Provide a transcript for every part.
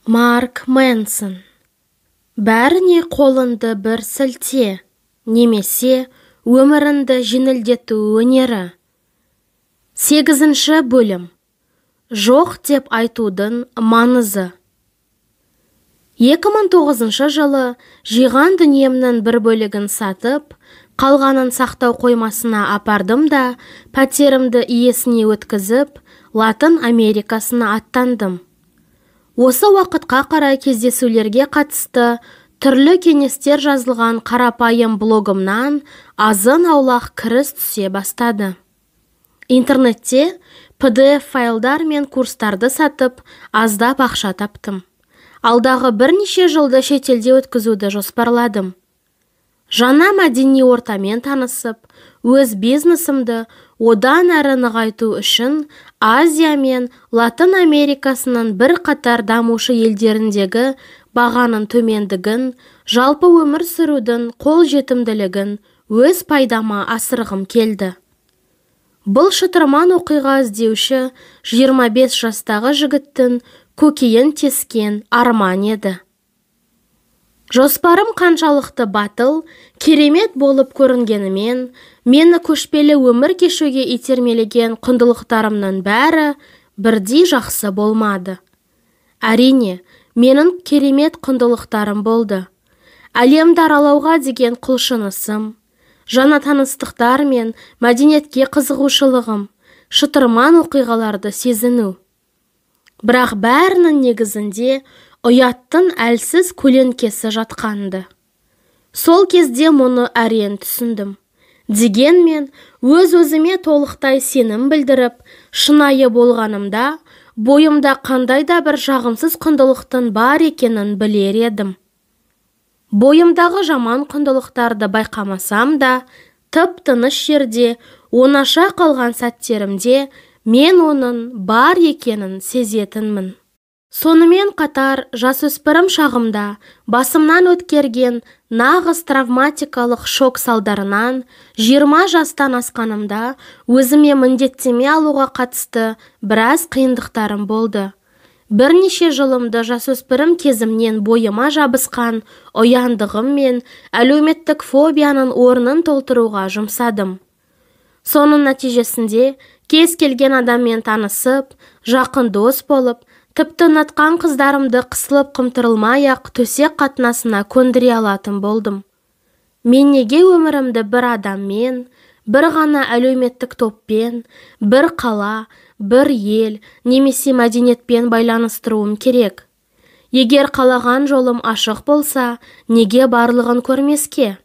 Марк Мэнсон. Бәріне қолынды бір сілте, немесе өмірінді жеңілдету өнері. 8 бөлім. Жоқ деп айтудың маңызы. 2009 жылы жиған дүниемнің бір бөлігін сатып, қалғанын сақтау қоймасына апардым да, пәтерімді иесіне өткізіп, Латын Америкасына аттандым. Осы уақытқа қарай кездесулерге қатысты түрлі кеңестер жазылған қарапайым блогымнан азын-аулақ кіріс түсе бастады. Интернетте PDF файлдар мен курстарды сатып, аздап ақша таптым. Алдағы бірнеше жылды шетелде өткізуді жоспарладым. Жаңа мәдени ортамен танысып, өз бизнесімді одан әрі нығайту үшін Азия мен Латын Америкасының бір қатар дамушы елдеріндегі бағаның төмендігін, жалпы өмір сүрудің қолжетімділігін өз пайдама асырғым келді. Бұл шытырман оқиға іздеуші 25 жастағы жігіттің көкейін тескен арман еді. Жоспарым қаншалықты батыл, керемет болып көрінгенімен, мені көшпелі өмір кешуге итермелеген құндылықтарымның бәрі бірдей жақсы болмады. Әрине, менің керемет құндылықтарым болды. Әлемді аралауға деген құлшынысым, жаңа таныстықтар мен мәдениетке қызығушылығым, шытырман оқиғаларды сезіну. Бірақ бәрінің негізінде ұяттың әлсіз көлеңкесі жатқанды. Сол кезде мұны әрең түсіндім. Дегенмен, өз-өзіме толықтай сенім білдіріп, шынайы болғанымда, бойымда қандай да бір жағымсыз құндылықтың бар екенін білер едім. Бойымдағы жаман құндылықтарды байқамасам да, тып-тыныш жерде, оңаша қалған сәттерімде, мен оның бар екенін сезетінмін. Сонымен қатар, жасөспірім шағымда басымнан өткерген нағыз травматикалық шок салдарынан 20 жастан асқанымда өзіме міндеттеме алуға қатысты біраз қиындықтарым болды. Бірнеше жылымды жасөспірім кезімнен бойыма жабысқан ұяңдығым мен әлеуметтік фобияның орнын толтыруға жұмсадым. Соның нәтижесінде кез келген адаммен танысып, жақын дос болып, тіпті ұнатқан қыздарымды қысылып қымтырылмай-ақ төсек қатынасына көндіре алатын болдым. Мен неге өмірімді бір адаммен, бір ғана әлеуметтік топпен, бір қала, бір ел, немесе мәдениетпен байланыстыруым керек? Егер қалаған жолым ашық болса, неге барлығын көрмеске?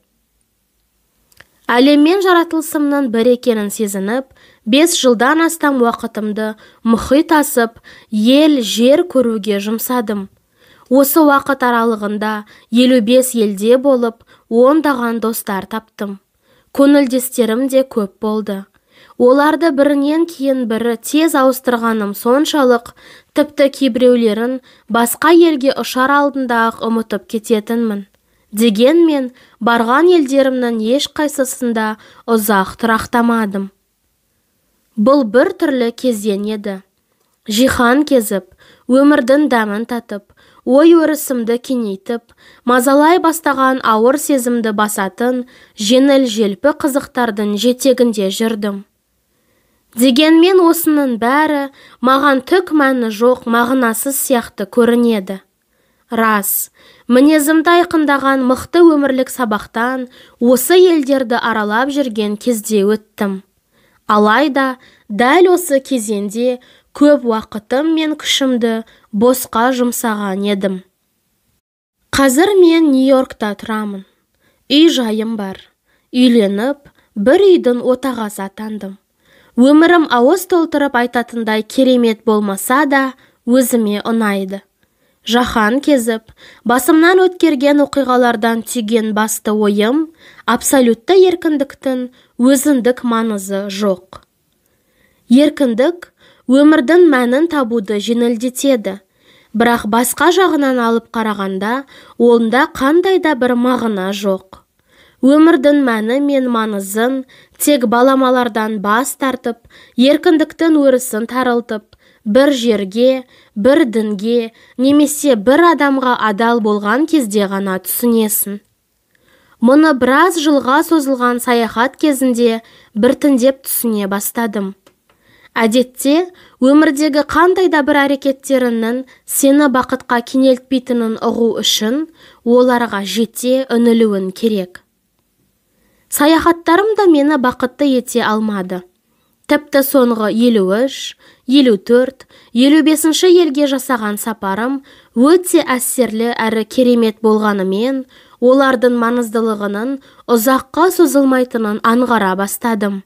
Әлеммен жаратылысымның бір екенін сезініп, 5 жылдан астам уақытымды мұхит асып, ел, жер көруге жұмсадым. Осы уақыт аралығында 55 елде болып, 10-даған достар таптым. Көңілдестерім де көп болды. Оларды бірінен кейін бірі тез ауыстырғаным соншалық, тіпті кейбіреулерін басқа елге ұшар алдында-ақ ұмытып кететінмін. Дегенмен, барған елдерімнің ешқайсысында ұзақ тұрақтамадым. Бұл бір түрлі кезең еді. Жихан кезіп, өмірдің дәмін татып, ой-өрісімді кеңейтіп, мазалай бастаған ауыр сезімді басатын жеңіл-желпі қызықтардың жетегінде жүрдім. Дегенмен осының бәрі маған түк мәні жоқ мағынасыз сияқты көрінеді. Рас, мінезімді айқындаған мықты өмірлік сабақтан осы елдерді аралап жүрген кезде өттім. Алайда, дәл осы кезеңде көп уақытым мен күшімді босқа жұмсаған едім. Қазір мен Нью-Йоркта тұрамын. Үй жайым бар. Үйленіп, бір үйдің отағасы атандым. Өмірім ауыз толтырып айтатындай керемет болмаса да, өзіме ұнайды. Жаһан кезіп, басымнан өткерген оқиғалардан түйген басты ойым, абсолютті еркіндіктің өзіндік маңызы жоқ. Еркіндік өмірдің мәнін табуды жеңілдетеді, бірақ басқа жағынан алып қарағанда, онда қандай да бір мағына жоқ. Өмірдің мәні мен маңызын тек баламалардан бас тартып, еркіндіктің өрісін тарылтып, бір жерге, бір дінге, немесе бір адамға адал болған кезде ғана түсінесің. Мұны біраз жылға созылған саяхат кезінде біртіндеп түсіне бастадым. Әдетте, өмірдегі қандай да бір әрекеттерінің сені бақытқа кенелтпейтінін ұғу үшін оларға жете үңілуің керек. Саяхаттарым да мені бақытты ете алмады. Тіпті соңғы 53, 54, 55 елге жасаған сапарым өте әсерлі әрі керемет болғанымен, олардың маңыздылығының ұзаққа созылмайтынын аңғара бастадым.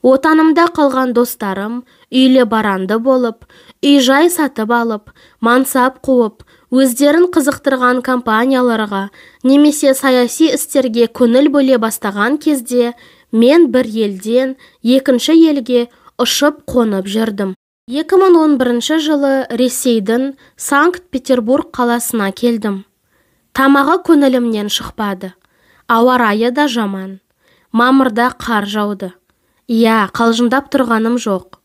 Отанымда қалған достарым үйлі баранды болып, үй-жай сатып алып, мансап қуып, өздерін қызықтырған компанияларға немесе саяси істерге көңіл бөле бастаған кезде мен бір елден екінші елге ұшып қонып жүрдім. 2011 жылы Ресейдің Санкт-Петербург қаласына келдім. Тамағы көңілімнен шықпады. Ауа райы да жаман. Мамырда қар жауды. Қалжыңдап тұрғаным жоқ.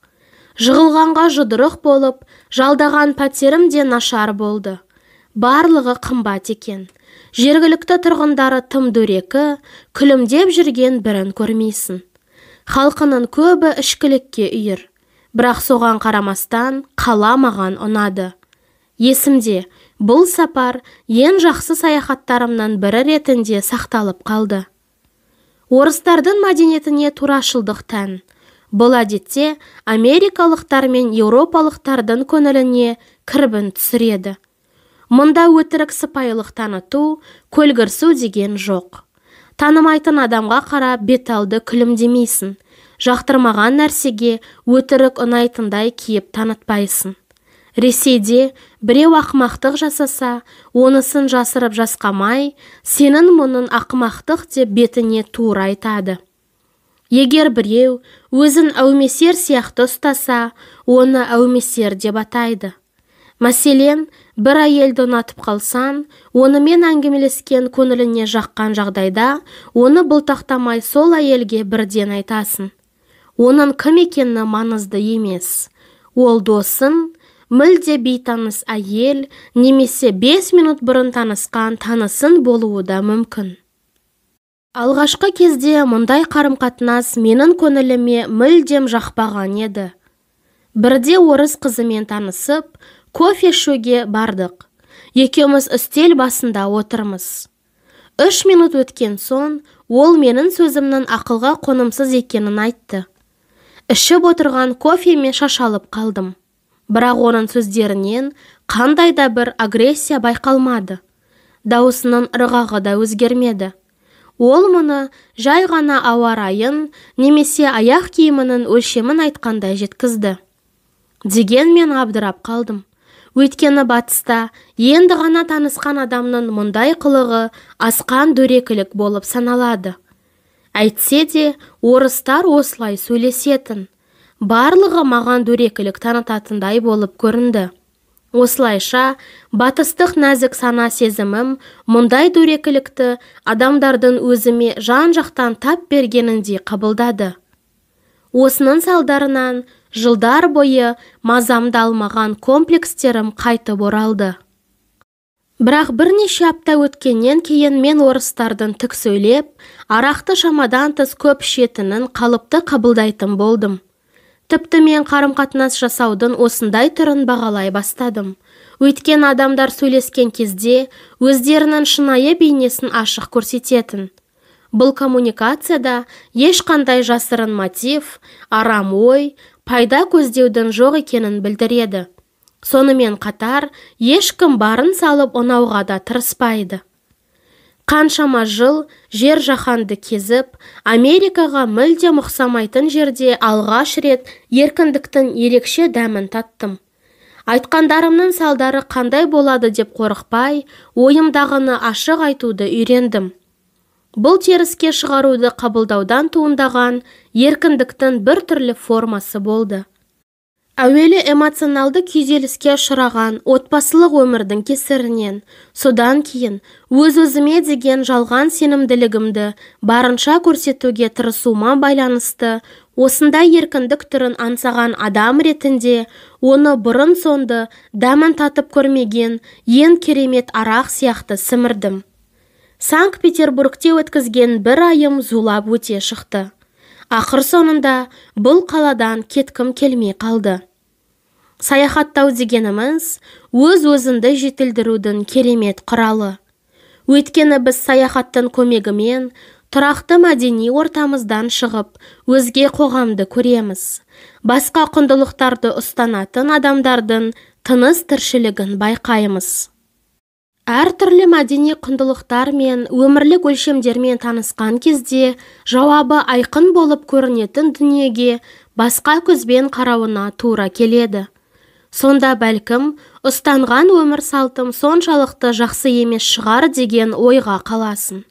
Жығылғанға жұдырық болып, жалдаған пәтерім де нашар болды. Барлығы қымбат екен. Жергілікті тұрғындары тым дөрекі, күлімдеп жүрген бірін көрмейсің. Халқының көбі ішкілікке үйір. Бірақ соған қарамастан қала маған ұнады. Есімде, бұл сапар ең жақсы саяхаттарымнан бірі ретінде сақталып қалды. Орыстардың мәдениетіне турашылдық тән. Бұл әдетте америкалықтар мен еуропалықтардың көңіліне кірбің түсіреді. Мұнда өтірік сыпайылық таныту, көлгірсу деген жоқ. Танымайтын адамға қарап беталды күлімдемейсің. Жақтырмаған нәрсеге өтірік ұнайтындай киіп танытпайсың. Ресейде біреу ақымақтық жасаса, онысын жасырып жасқамай, сенің мұның ақымақтық деп бетіне тура айтады. Егер біреу өзін әумесер сияқты ұстаса, оны әумесер деп атайды. Мәселен, бір әйелді ұнатып қалсан, онымен әңгімелескен көңіліне жаққан жағдайда, оны бұлтақтамай сол әйелге бірден айтасың. Оның кім екені маңызды емес. Ол досың, мүлде бейтаныс әйел, немесе 5 минут бұрын танысқан танысың болуы да мүмкін. Алғашқы кезде мұндай қарым-қатынас менің көңіліме мүлдем жақпаған еді. Бірде орыс қызымен танысып, кофе ішуге бардық. Екеуміз үстел басында отырмыз. 3 минут өткен соң, ол менің сөзімнің ақылға қонымсыз екенін айтты. Ішіп отырған кофеме шашалып қалдым. Бірақ оның сөздерінен қандай да бір агрессия байқалмады. Даусының ырғағы да өзгермеді. Ол мұны жай ғана ауа райын немесе аяқ киімінің өлшемін айтқандай жеткізді. Дегенмен абдырап қалдым. Өйткені батыста енді ғана танысқан адамның мұндай қылығы асқан дөрекілік болып саналады. Әйтсе де, орыстар осылай сөйлесетін. Барлығы маған дөрекілік танытатындай болып көрінді. Осылайша, батыстық нәзік сана сезімім мұндай дөрекілікті адамдардың өзіме жан-жақтан тап бергенінде қабылдады. Осының салдарынан жылдар бойы мазамды алмаған комплекстерім қайтып оралды. Бірақ бірнеше апта өткеннен кейін мен орыстардың тік сөйлеп, арақты шамадан тыс көп ішетінін қалыпты қабылдайтын болдым. Тіпті мен қарым-қатынас жасаудың осындай түрін бағалай бастадым. Өйткені адамдар сөйлескен кезде өздерінің шынайы бейнесін ашық көрсететін. Бұл коммуникацияда ешқандай жасырын мотив, арам ой, пайда көздеудің жоқ екенін білдіреді. Сонымен қатар, ешкім барын салып ұнауға да тырыспайды. Қаншама жыл жер жаһанды кезіп, Америкаға мүлдем ұқсамайтын жерде алғаш рет еркіндіктің ерекше дәмін таттым. Айтқандарымның салдары қандай болады деп қорықпай, ойымдағыны ашық айтуды үйрендім. Бұл теріске шығаруды қабылдаудан туындаған еркіндіктің бір түрлі формасы болды. Әуелі эмоционалды күйзеліске ұшыраған отбасылық өмірдің кесірінен, содан кейін өз-өзіме деген жалған сенімділігімді барынша көрсетуге тырысуыма байланысты Осындай еркіндік түрін аңсаған адам ретінде оны бұрын-соңды дәмін татып көрмеген ең керемет арақ сияқты сімірдім. Санкт-Петербургте өткізген бір айым зулап өте шықты. Ақыр соңында бұл қаладан кеткім келмей қалды. Саяхаттау дегеніміз өз-өзіңді жетілдірудің керемет құралы. Өйткені біз саяхаттың көмегімен тұрақты мәдени ортамыздан шығып, өзге қоғамды көреміз. Басқа құндылықтарды ұстанатын адамдардың тыныс тіршілігін байқаймыз. Әртүрлі мәдени құндылықтар мен өмірлік өлшемдермен танысқан кезде жауабы айқын болып көрінетін дүниеге басқа көзбен қарауына тура келеді. Сонда бәлкім, ұстанған өмір салтым соншалықты жақсы емес шығар деген ойға қаласың.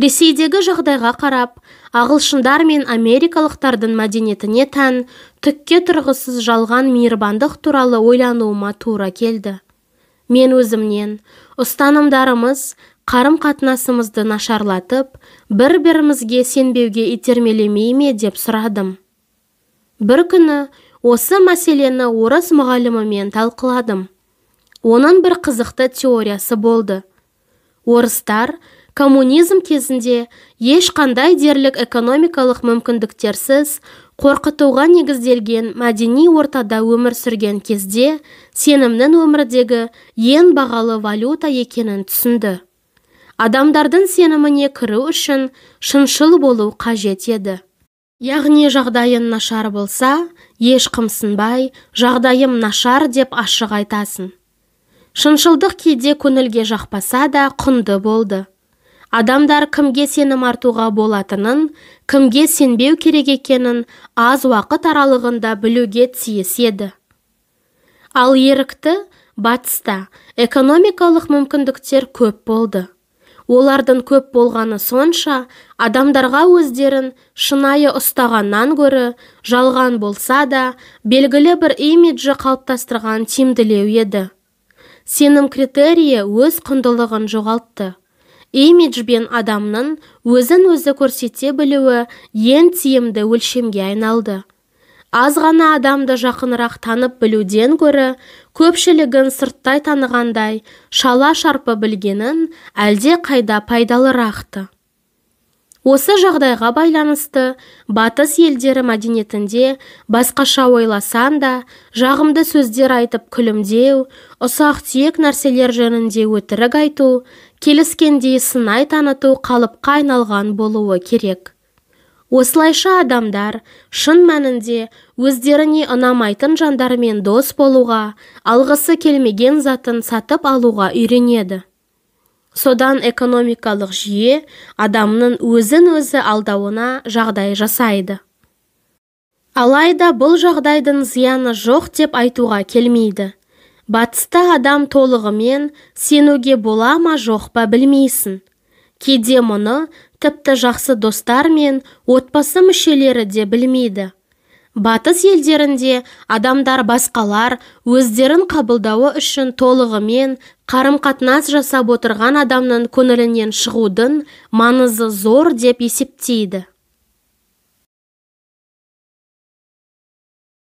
Ресейдегі жағдайға қарап, ағылшындар мен америкалықтардың мәдениетіне тән түкке тұрғысыз жалған мейірбандық туралы ойлануыма тура келді. Мен өзімнен, ұстанымдарымыз қарым-қатынасымызды нашарлатып, бір-бірімізге сенбеуге итермелемей ме деп сұрадым. Бір күні осы мәселені орыс мұғалімімен талқыладым. Оның бір қызықты теориясы болды. Орыстар коммунизм кезінде ешқандай дерлік экономикалық мүмкіндіктерсіз қорқытуға негізделген мәдени ортада өмір сүрген кезде сенімнің өмірдегі ең бағалы валюта екенін түсінді. Адамдардың сеніміне кіру үшін шыншыл болу қажет еді. Яғни жағдайың нашар болса, еш қымсынбай, жағдайым нашар деп ашық айтасың. Шыншылдық кейде көңілге жақпаса да құнды болды. Адамдар кімге сенім артуға болатынын, кімге сенбеу керек екенін аз уақыт аралығында білуге тиіс еді. Ал ерікті батыста экономикалық мүмкіндіктер көп болды. Олардың көп болғаны сонша, адамдарға өздерін шынайы ұстағаннан гөрі жалған болса да, белгілі бір имиджі қалыптастырған тиімділеу еді. Сенім критерийі өз құндылығын жоғалтты. Имиджбен адамның өзін-өзі көрсете білуі ең тиімді өлшемге айналды. Аз ғана адамды жақынырақ танып білуден гөрі, көпшілігін сырттай танығандай шала шарпы білгенін әлде қайда пайдалырақты. Осы жағдайға байланысты батыс елдері мәдениетінде басқаша ойласан да, жағымды сөздер айтып күлімдеу, ұсақ-түйек нәрселер жөнінде өтірік айту, келіскендей сынай таныту қалыпқа айналған болуы керек. Осылайша адамдар шын мәнінде өздеріне ұнамайтын жандармен дос болуға, алғысы келмеген затын сатып алуға үйренеді. Содан экономикалық жүйе адамның өзін-өзі алдауына жағдай жасайды. Алайда бұл жағдайдың зияны жоқ деп айтуға келмейді. Батыста адам толығымен сенуге бола ма жоқ па білмейсің. Кейде мұны тіпті жақсы достар мен отбасы мүшелері де білмейді. Батыс елдерінде адамдар басқалар өздерін қабылдауы үшін толығымен қарым-қатынас жасап отырған адамның көңілінен шығудың маңызы зор деп есептейді.